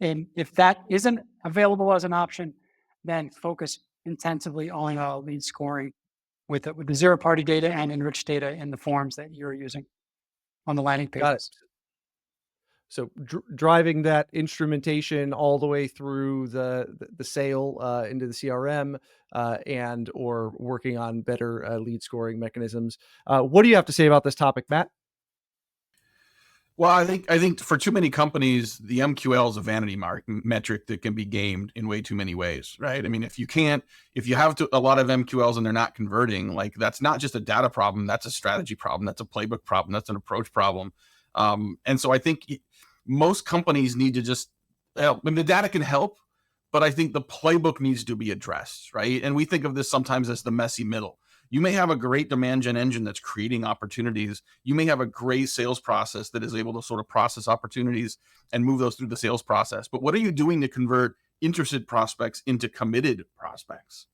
And if that isn't available as an option, then focus intensively on lead scoring with the zero-party data and enriched data in the forms that you're using on the landing pages. Got it. So driving that instrumentation all the way through the sale into the CRM and or working on better lead scoring mechanisms. What do you have to say about this topic, Matt? Well, I think for too many companies, the MQL is a vanity metric that can be gamed in way too many ways, right? I mean, if you have a lot of MQLs and they're not converting, like that's not just a data problem, that's a strategy problem, that's a playbook problem, that's an approach problem. And so I think most companies need to just, I mean, the data can help, but I think the playbook needs to be addressed, right? And we think of this sometimes as the messy middle. You may have a great demand gen engine that's creating opportunities. You may have a great sales process that is able to sort of process opportunities and move those through the sales process. But what are you doing to convert interested prospects into committed prospects?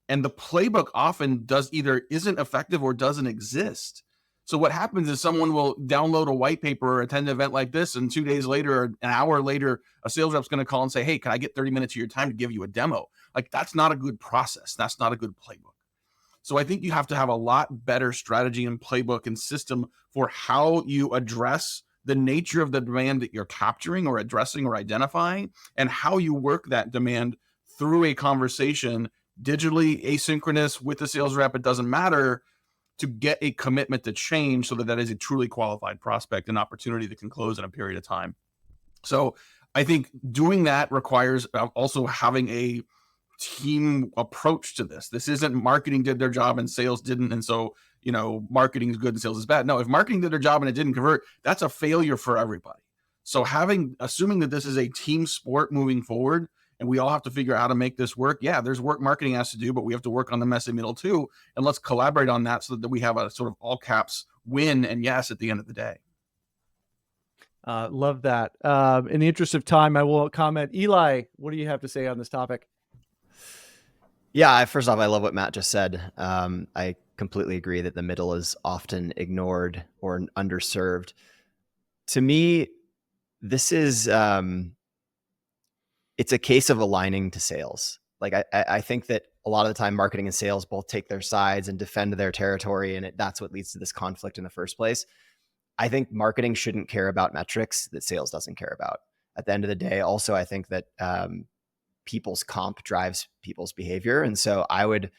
And the playbook often either isn't effective or doesn't exist. So what happens is someone will download a white paper or attend an event like this, and 2 days later or an hour later, a sales rep's going to call and say, hey, can I get 30 minutes of your time to give you a demo? Like, that's not a good process. That's not a good playbook. So I think you have to have a lot better strategy and playbook and system for how you address the nature of the demand that you're capturing or addressing or identifying, and how you work that demand through a conversation, digitally, asynchronous, with the sales rep, it doesn't matter, to get a commitment to change so that that is a truly qualified prospect, an opportunity that can close in a period of time. So I think doing that requires also having a team approach to this. This isn't marketing did their job and sales didn't, and so, you know, marketing is good and sales is bad. No, if marketing did their job and it didn't convert, that's a failure for everybody. So assuming that this is a team sport moving forward, and we all have to figure out how to make this work. Yeah, there's work marketing has to do, but we have to work on the messy middle too. And let's collaborate on that so that we have a sort of all caps win and yes at the end of the day. Love that. In the interest of time, I will comment. Eli, what do you have to say on this topic? Yeah, first off, I love what Matt just said. I completely agree that the middle is often ignored or underserved. To me, this is it's a case of aligning to sales. Like I think that a lot of the time marketing and sales both take their sides and defend their territory, and that's what leads to this conflict in the first place. I think marketing shouldn't care about metrics that sales doesn't care about. At the end of the day, also, I think that people's comp drives people's behavior. And so I would,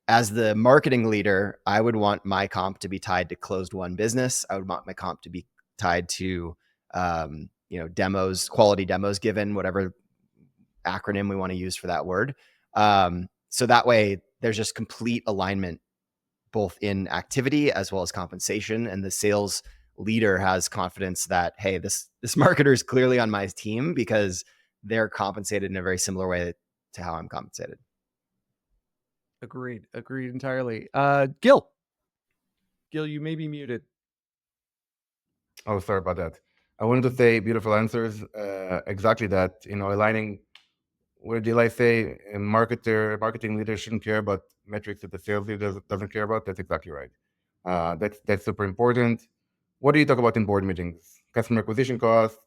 as the marketing leader, I would want my comp to be tied to closed won business. I would want my comp to be tied to, demos, quality demos given, whatever acronym we want to use for that word. So that way there's just complete alignment, both in activity as well as compensation, and the sales leader has confidence that, hey, this marketer is clearly on my team because they're compensated in a very similar way to how I'm compensated. Agreed entirely. Gil, you may be muted. Oh, sorry about that. I wanted to say beautiful answers. Exactly that. Aligning where Eli say marketing leader shouldn't care about metrics that the sales leader doesn't care about. That's exactly right. That's super important. What do you talk about in board meetings? Customer acquisition cost,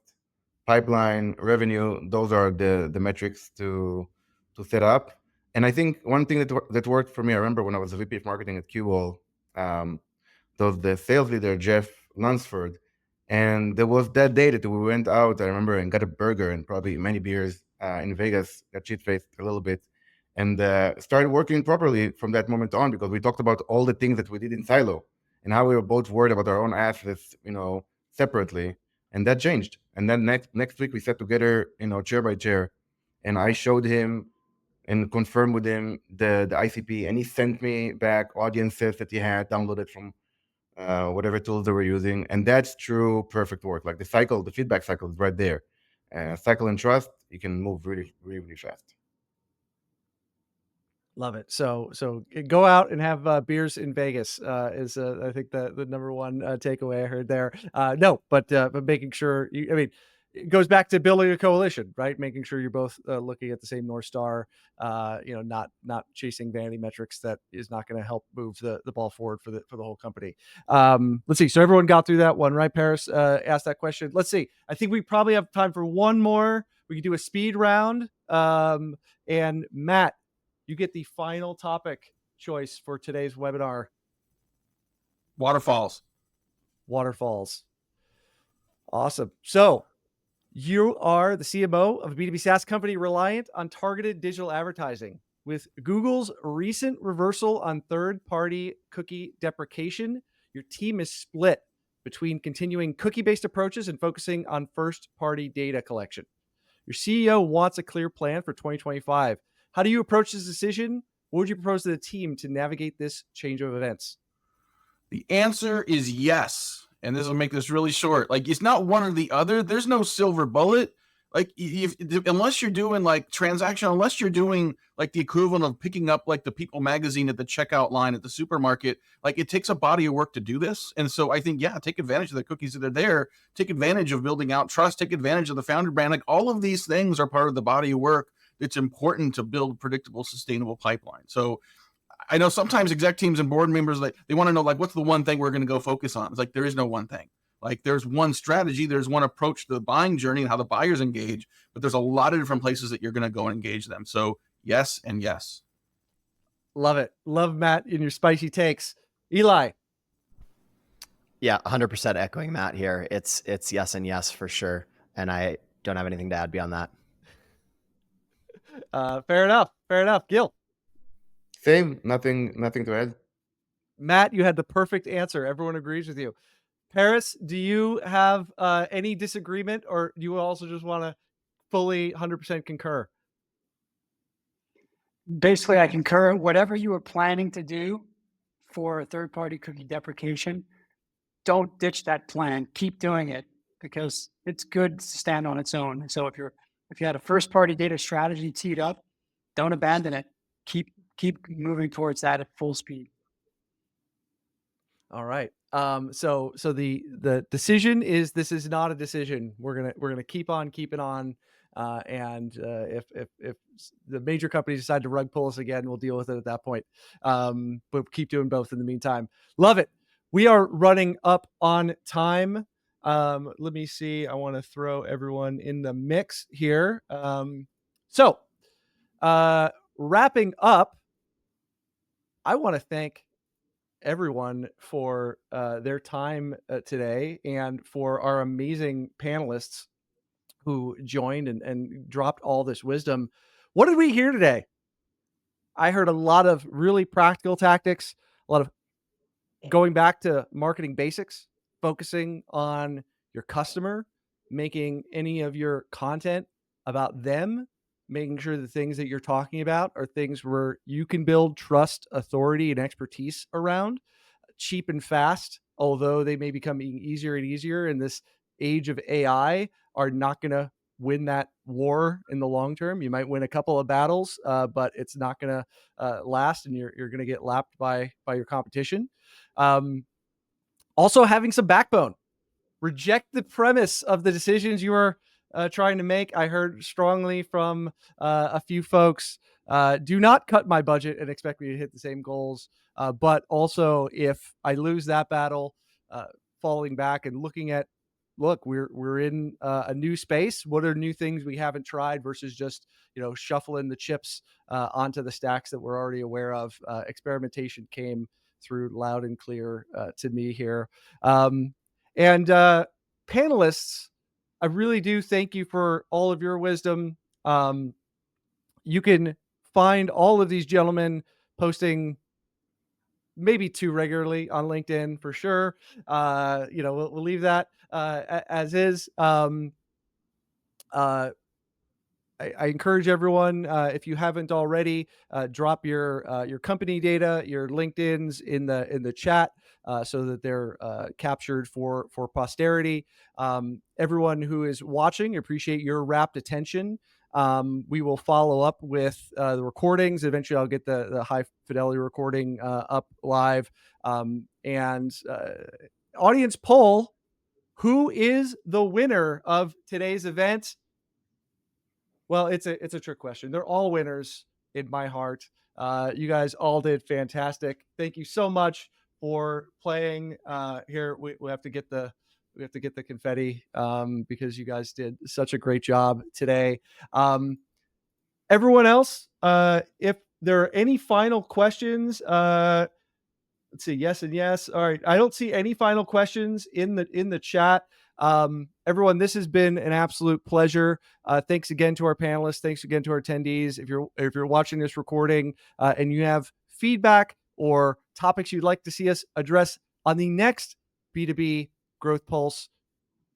pipeline, revenue. Those are the metrics to set up. And I think one thing that worked for me, I remember when I was a VP of marketing at Qwall, there was the sales leader, Jeff Lunsford. And there was that day that we went out, I remember, and got a burger and probably many beers in Vegas, got shit-faced a little bit, and started working properly from that moment on, because we talked about all the things that we did in silo and how we were both worried about our own assets, separately. And that changed. And then next week we sat together, chair by chair, and I showed him and confirmed with him the ICP, and he sent me back audiences that he had downloaded from whatever tools they were using. And that's true perfect work. Like the feedback cycle is right there. Cycle and trust, you can move really, really, really fast. Love it. So go out and have beers in Vegas is I think the number one takeaway I heard there. No, but making sure it goes back to building a coalition, right? Making sure you're both looking at the same North Star, not chasing vanity metrics that is not going to help move the ball forward for the whole company. Let's see. So everyone got through that one, right? Paris asked that question. Let's see. I think we probably have time for one more. We can do a speed round. And Matt, you get the final topic choice for today's webinar. Waterfalls. Awesome. So you are the CMO of a B2B SaaS company reliant on targeted digital advertising. With Google's recent reversal on third-party cookie deprecation, your team is split between continuing cookie-based approaches and focusing on first-party data collection. Your CEO wants a clear plan for 2025. How do you approach this decision? What would you propose to the team to navigate this change of events? The answer is yes. And this will make this really short. Like, it's not one or the other. There's no silver bullet. Like, unless you're doing like transactional, unless you're doing like the equivalent of picking up like the People magazine at the checkout line at the supermarket, like it takes a body of work to do this. And so I think, yeah, take advantage of the cookies that are there, take advantage of building out trust, take advantage of the founder brand. Like, all of these things are part of the body of work that's important to build predictable, sustainable pipeline. So I know sometimes exec teams and board members, like, they want to know, like, what's the one thing we're going to go focus on? It's like, there is no one thing. Like, there's one strategy, there's one approach to the buying journey and how the buyers engage, but there's a lot of different places that you're going to go and engage them. So yes and yes. Love it. Love Matt in your spicy takes. Eli. Yeah, 100% echoing Matt here. It's yes and yes for sure. And I don't have anything to add beyond that. Fair enough. Gil. Same, nothing to add. Matt, you had the perfect answer. Everyone agrees with you. Paris, do you have any disagreement, or do you also just want to fully 100% concur? Basically, I concur. Whatever you were planning to do for third-party cookie deprecation, don't ditch that plan. Keep doing it, because it's good to stand on its own. So if you had a first-party data strategy teed up, don't abandon it. Keep moving towards that at full speed. All right. So the decision is, this is not a decision. We're gonna keep on keeping on. And if the major companies decide to rug pull us again, we'll deal with it at that point. But keep doing both in the meantime. Love it. We are running up on time. Let me see. I want to throw everyone in the mix here. So wrapping up, I want to thank everyone for their time today, and for our amazing panelists who joined and dropped all this wisdom. What did we hear today? I heard a lot of really practical tactics, a lot of going back to marketing basics, focusing on your customer, making any of your content about them, making sure the things that you're talking about are things where you can build trust, authority, and expertise around. Cheap and fast although they may be becoming easier and easier in this age of AI, are not going to win that war in the long term. You might win a couple of battles, but it's not going to last, and you're going to get lapped by your competition. Also, having some backbone. Reject the premise of the decisions you are trying to make. I heard strongly from a few folks, do not cut my budget and expect me to hit the same goals. But also, if I lose that battle, falling back and looking at, look, we're in a new space. What are new things we haven't tried versus just shuffling the chips onto the stacks that we're already aware of? Experimentation came through loud and clear to me here. And panelists, I really do thank you for all of your wisdom. You can find all of these gentlemen posting maybe too regularly on LinkedIn for sure. We'll leave that as is. I encourage everyone, if you haven't already, drop your company data, your LinkedIn's in the chat, so that they're captured for posterity. Everyone who is watching, appreciate your rapt attention. We will follow up with the recordings. Eventually, I'll get the high fidelity recording up live. And audience poll: who is the winner of today's event? Well, it's a trick question. They're all winners in my heart. You guys all did fantastic. Thank you so much for playing. Here we have to get the confetti because you guys did such a great job today. Everyone else, if there are any final questions, let's see, yes and yes. All right, I don't see any final questions in the chat. Everyone, this has been an absolute pleasure. Thanks again to our panelists. Thanks again to our attendees. If you're watching this recording and you have feedback or topics you'd like to see us address on the next B2B Growth Pulse,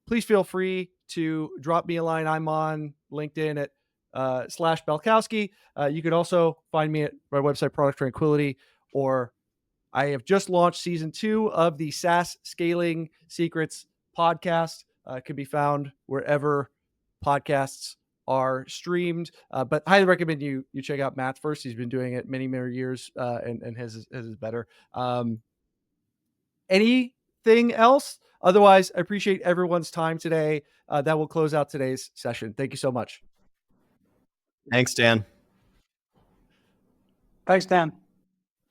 please feel free to drop me a line. I'm on LinkedIn at /Balcauski. You can also find me at my website, Product Tranquility, or I have just launched season 2 of the SaaS Scaling Secrets podcast. It can be found wherever podcasts are streamed, but highly recommend you check out Matt first. He's been doing it many years, and his is better. Anything else? Otherwise, I appreciate everyone's time today. That will close out today's session. Thank you so much. Thanks, Dan. Thanks, Dan.